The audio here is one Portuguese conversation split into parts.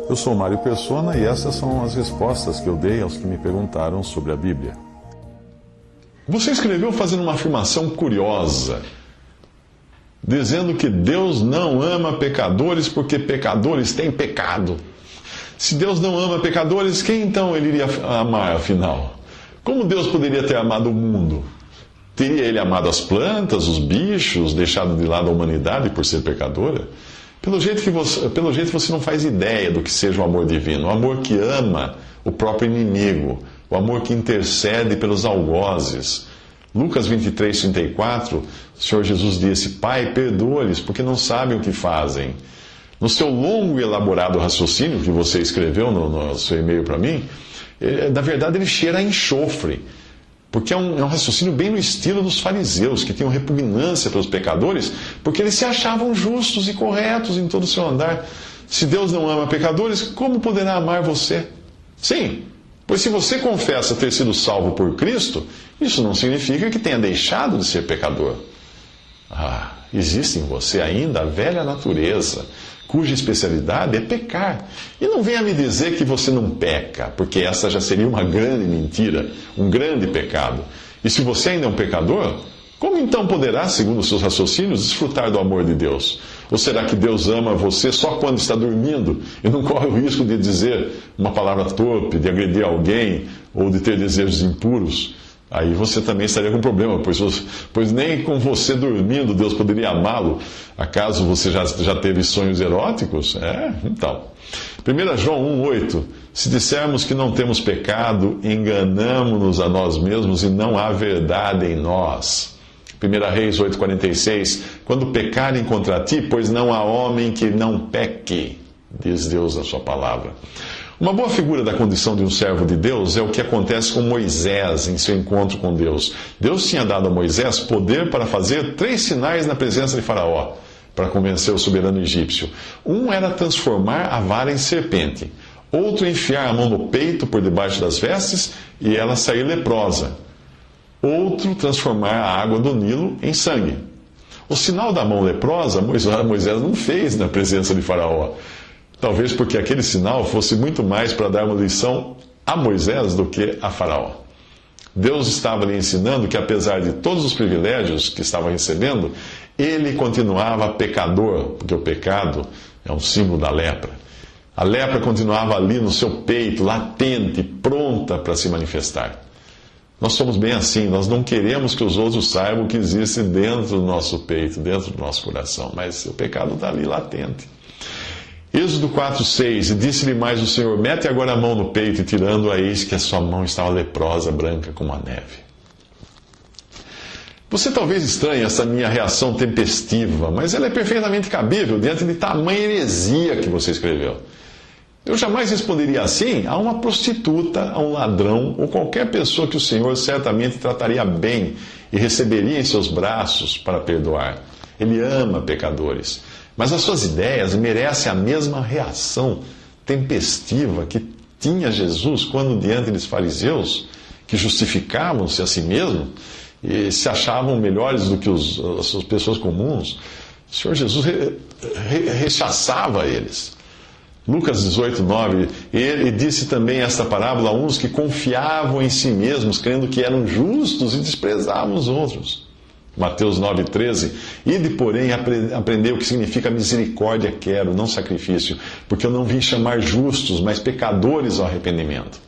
Eu sou Mário Persona e essas são as respostas que eu dei aos que me perguntaram sobre a Bíblia. Você escreveu fazendo uma afirmação curiosa, dizendo que Deus não ama pecadores porque pecadores têm pecado. Se Deus não ama pecadores, quem então ele iria amar, afinal? Como Deus poderia ter amado o mundo? Teria ele amado as plantas, os bichos, deixado de lado a humanidade por ser pecadora? Pelo jeito você não faz ideia do que seja o amor divino. O amor que ama o próprio inimigo. O amor que intercede pelos algozes. Lucas 23, 34, o Senhor Jesus disse: Pai, perdoa-lhes, porque não sabem o que fazem. No seu longo e elaborado raciocínio que você escreveu no seu e-mail para mim, na verdade ele cheira a enxofre. Porque é um raciocínio bem no estilo dos fariseus, que tinham repugnância pelos pecadores, porque eles se achavam justos e corretos em todo o seu andar. Se Deus não ama pecadores, como poderá amar você? Sim, pois se você confessa ter sido salvo por Cristo, isso não significa que tenha deixado de ser pecador. Existe em você ainda a velha natureza, cuja especialidade é pecar. E não venha me dizer que você não peca, porque essa já seria uma grande mentira, um grande pecado. E se você ainda é um pecador, como então poderá, segundo os seus raciocínios, desfrutar do amor de Deus? Ou será que Deus ama você só quando está dormindo e não corre o risco de dizer uma palavra torpe, de agredir alguém ou de ter desejos impuros? Aí você também estaria com problema, pois nem com você dormindo Deus poderia amá-lo. Acaso você já teve sonhos eróticos? Então. 1 João 1,8: Se dissermos que não temos pecado, enganamo-nos a nós mesmos e não há verdade em nós. 1 Reis 8,46: Quando pecarem contra ti, pois não há homem que não peque, diz Deus na sua palavra. Uma boa figura da condição de um servo de Deus é o que acontece com Moisés em seu encontro com Deus. Deus tinha dado a Moisés poder para fazer 3 sinais na presença de Faraó, para convencer o soberano egípcio. Um era transformar a vara em serpente. Outro, enfiar a mão no peito por debaixo das vestes e ela sair leprosa. Outro, transformar a água do Nilo em sangue. O sinal da mão leprosa, Moisés não fez na presença de Faraó. Talvez porque aquele sinal fosse muito mais para dar uma lição a Moisés do que a Faraó. Deus estava lhe ensinando que, apesar de todos os privilégios que estava recebendo, ele continuava pecador, porque o pecado é um símbolo da lepra. A lepra continuava ali no seu peito, latente, pronta para se manifestar. Nós somos bem assim, nós não queremos que os outros saibam o que existe dentro do nosso peito, dentro do nosso coração, mas o pecado está ali latente. Êxodo 4,6: E disse-lhe mais o Senhor: Mete agora a mão no peito, e tirando-a, eis que a sua mão estava leprosa, branca como a neve. Você talvez estranhe essa minha reação tempestiva, mas ela é perfeitamente cabível diante de tamanha heresia que você escreveu. Eu jamais responderia assim a uma prostituta, a um ladrão ou qualquer pessoa que o Senhor certamente trataria bem e receberia em seus braços para perdoar. Ele ama pecadores. Mas as suas ideias merecem a mesma reação tempestiva que tinha Jesus quando, diante dos fariseus, que justificavam-se a si mesmos e se achavam melhores do que as pessoas comuns, o Senhor Jesus rechaçava eles. Lucas 18:9, ele disse também esta parábola a uns que confiavam em si mesmos, crendo que eram justos e desprezavam os outros. Mateus 9,13, ide, porém, aprender o que significa misericórdia quero, não sacrifício, porque eu não vim chamar justos, mas pecadores ao arrependimento.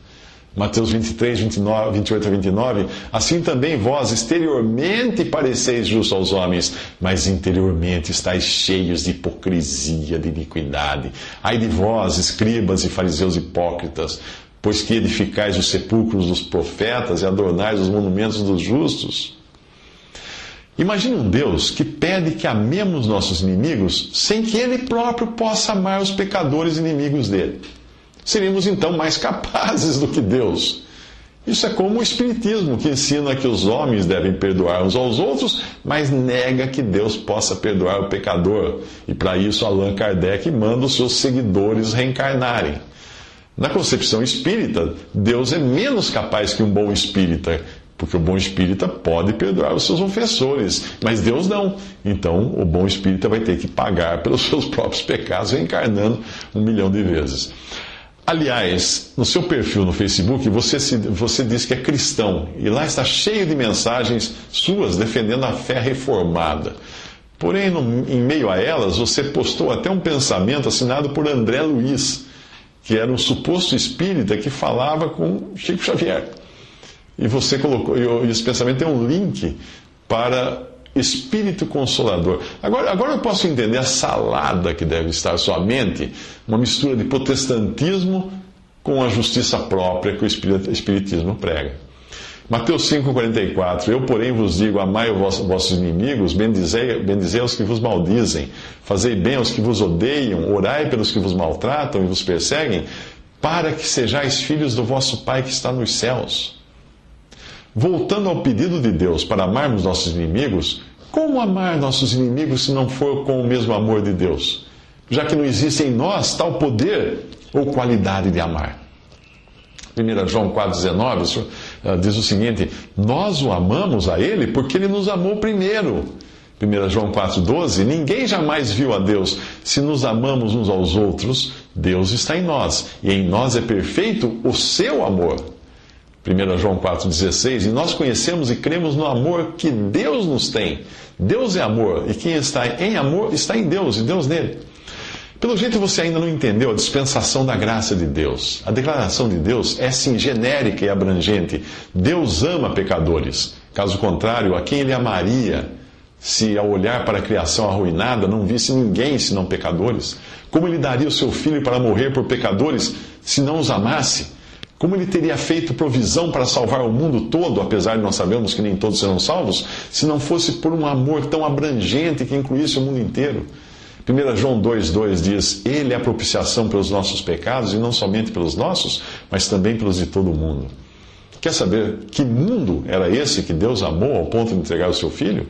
Mateus 23, 28 a 29, assim também vós exteriormente pareceis justos aos homens, mas interiormente estáis cheios de hipocrisia, de iniquidade. Ai de vós, escribas e fariseus hipócritas, pois que edificais os sepulcros dos profetas e adornais os monumentos dos justos. Imagine um Deus que pede que amemos nossos inimigos sem que Ele próprio possa amar os pecadores inimigos dele. Seríamos então mais capazes do que Deus. Isso é como o Espiritismo, que ensina que os homens devem perdoar uns aos outros, mas nega que Deus possa perdoar o pecador. E para isso Allan Kardec manda os seus seguidores reencarnarem. Na concepção espírita, Deus é menos capaz que um bom espírita, Porque o bom espírita pode perdoar os seus ofensores, mas Deus não. Então, o bom espírita vai ter que pagar pelos seus próprios pecados, reencarnando 1 milhão de vezes. Aliás, no seu perfil no Facebook, você diz que é cristão, e lá está cheio de mensagens suas defendendo a fé reformada. Porém, em meio a elas, você postou até um pensamento assinado por André Luiz, que era um suposto espírita que falava com Chico Xavier. E você colocou, e esse pensamento tem um link para Espírito Consolador. Agora eu posso entender a salada que deve estar em sua mente, uma mistura de protestantismo com a justiça própria que o Espiritismo prega. Mateus 5,44: Eu, porém, vos digo, amai os vossos inimigos, bendizei aos que vos maldizem, fazei bem aos que vos odeiam, orai pelos que vos maltratam e vos perseguem, para que sejais filhos do vosso Pai que está nos céus. Voltando ao pedido de Deus para amarmos nossos inimigos, como amar nossos inimigos se não for com o mesmo amor de Deus? Já que não existe em nós tal poder ou qualidade de amar. 1 João 4,19 diz o seguinte: nós o amamos a Ele porque Ele nos amou primeiro. 1 João 4,12: ninguém jamais viu a Deus. Se nos amamos uns aos outros, Deus está em nós, e em nós é perfeito o seu amor. 1 João 4,16: e nós conhecemos e cremos no amor que Deus nos tem. Deus é amor, e quem está em amor está em Deus, e Deus nele. Pelo jeito você ainda não entendeu a dispensação da graça de Deus. A declaração de Deus é sim genérica e abrangente. Deus ama pecadores. Caso contrário, a quem Ele amaria, se ao olhar para a criação arruinada não visse ninguém senão pecadores? Como Ele daria o seu Filho para morrer por pecadores se não os amasse? Como Ele teria feito provisão para salvar o mundo todo, apesar de nós sabemos que nem todos serão salvos, se não fosse por um amor tão abrangente que incluísse o mundo inteiro? 1 João 2,2 diz: Ele é a propiciação pelos nossos pecados, e não somente pelos nossos, mas também pelos de todo o mundo. Quer saber que mundo era esse que Deus amou ao ponto de entregar o seu Filho?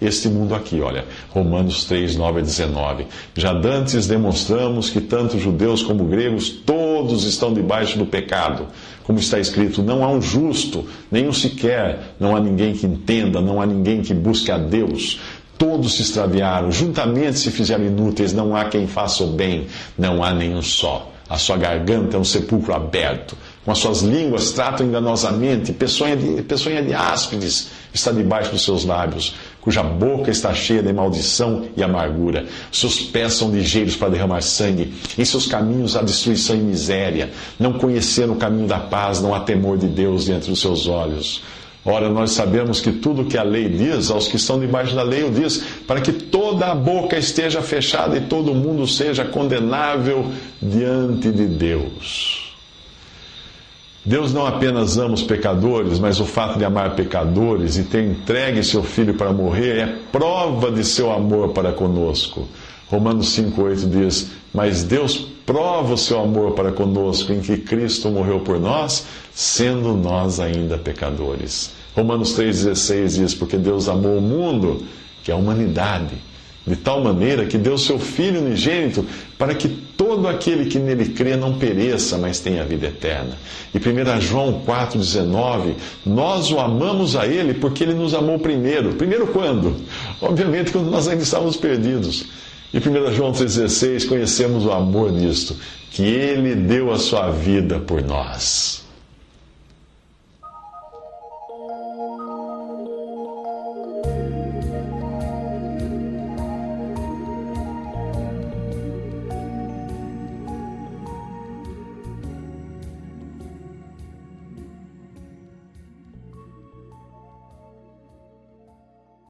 Este mundo aqui, olha, Romanos 3,9-19. Já dantes demonstramos que tanto judeus como gregos, todos estão debaixo do pecado. Como está escrito: não há um justo, nenhum sequer, não há ninguém que entenda, não há ninguém que busque a Deus. Todos se extraviaram, juntamente se fizeram inúteis, não há quem faça o bem, não há nenhum só. A sua garganta é um sepulcro aberto, com as suas línguas tratam enganosamente, peçonha de áspides está debaixo dos seus lábios, cuja boca está cheia de maldição e amargura. Seus pés são ligeiros para derramar sangue, em seus caminhos há destruição e miséria. Não conheceram o caminho da paz, não há temor de Deus diante dos seus olhos. Ora, nós sabemos que tudo que a lei diz, aos que estão debaixo da lei o diz, para que toda a boca esteja fechada e todo mundo seja condenável diante de Deus. Deus não apenas ama os pecadores, mas o fato de amar pecadores e ter entregue seu Filho para morrer é prova de seu amor para conosco. Romanos 5,8 diz: mas Deus prova o seu amor para conosco em que Cristo morreu por nós, sendo nós ainda pecadores. Romanos 3,16 diz: porque Deus amou o mundo, que é a humanidade, de tal maneira que deu seu Filho unigênito, para que todo aquele que nele crê não pereça, mas tenha vida eterna. E 1 João 4,19: nós o amamos a Ele porque Ele nos amou primeiro. Primeiro quando? Obviamente quando nós ainda estávamos perdidos. E 1 João 3,16: conhecemos o amor nisto, que Ele deu a sua vida por nós.